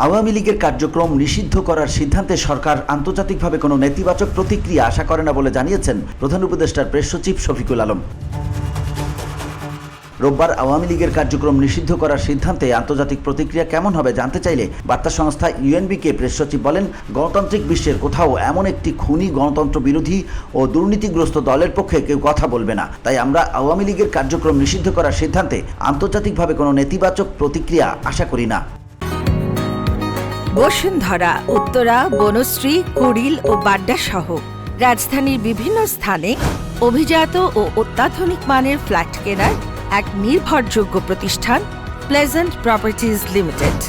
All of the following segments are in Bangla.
আওয়ামী লীগের কার্যক্রম নিষিদ্ধ করার সিদ্ধান্তে সরকার আন্তর্জাতিকভাবে কোনো নেতিবাচক প্রতিক্রিয়া আশা করে না বলে জানিয়েছেন প্রধান উপদেষ্টার প্রেস সচিব শফিকুল আলম। রোববার আওয়ামী লীগের কার্যক্রম নিষিদ্ধ করার সিদ্ধান্তে আন্তর্জাতিক প্রতিক্রিয়া কেমন হবে জানতে চাইলে বার্তা সংস্থা ইউএনবিকে প্রেস সচিব বলেন, গণতান্ত্রিক বিশ্বের কোথাও এমন একটি খুনি গণতন্ত্র বিরোধী ও দুর্নীতিগ্রস্ত দলের পক্ষে কেউ কথা বলবে না। তাই আমরা আওয়ামী লীগের কার্যক্রম নিষিদ্ধ করার সিদ্ধান্তে আন্তর্জাতিকভাবে কোনো নেতিবাচক প্রতিক্রিয়া আশা করি না। বসুন্ধরা, উত্তরা, বনশ্রী, কুড়িল ও বাড্ডা সহ রাজধানীর বিভিন্ন স্থানে অভিজাত ও অত্যাধুনিক মানের ফ্ল্যাট কেনার এক নির্ভরযোগ্য প্রতিষ্ঠান প্লেজেন্ট প্রপার্টিজ লিমিটেড।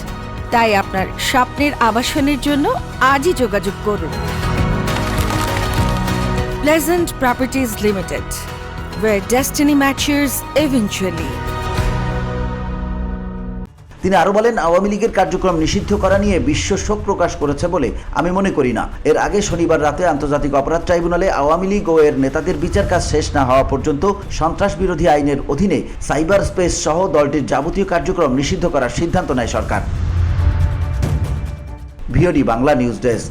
তাই আপনার স্বপ্নের আবাসনের জন্য আজই যোগাযোগ করুন। Pleasant properties limited, where destiny matures eventually. তিনি আরও বলেন, আওয়ামী লীগের কার্যক্রম নিষিদ্ধ করা নিয়ে বিশ্ব শোক প্রকাশ করেছে বলে আমি মনে করি না। এর আগে শনিবার রাতে আন্তর্জাতিক অপরাধ ট্রাইব্যুনালে আওয়ামী লীগ ও এর নেতাদের বিচার কাজ শেষ না হওয়া পর্যন্ত সন্ত্রাস বিরোধী আইনের অধীনে সাইবার স্পেস সহ দলটির যাবতীয় কার্যক্রম নিষিদ্ধ করার সিদ্ধান্ত নেয় সরকার। VOD Bangla news desk.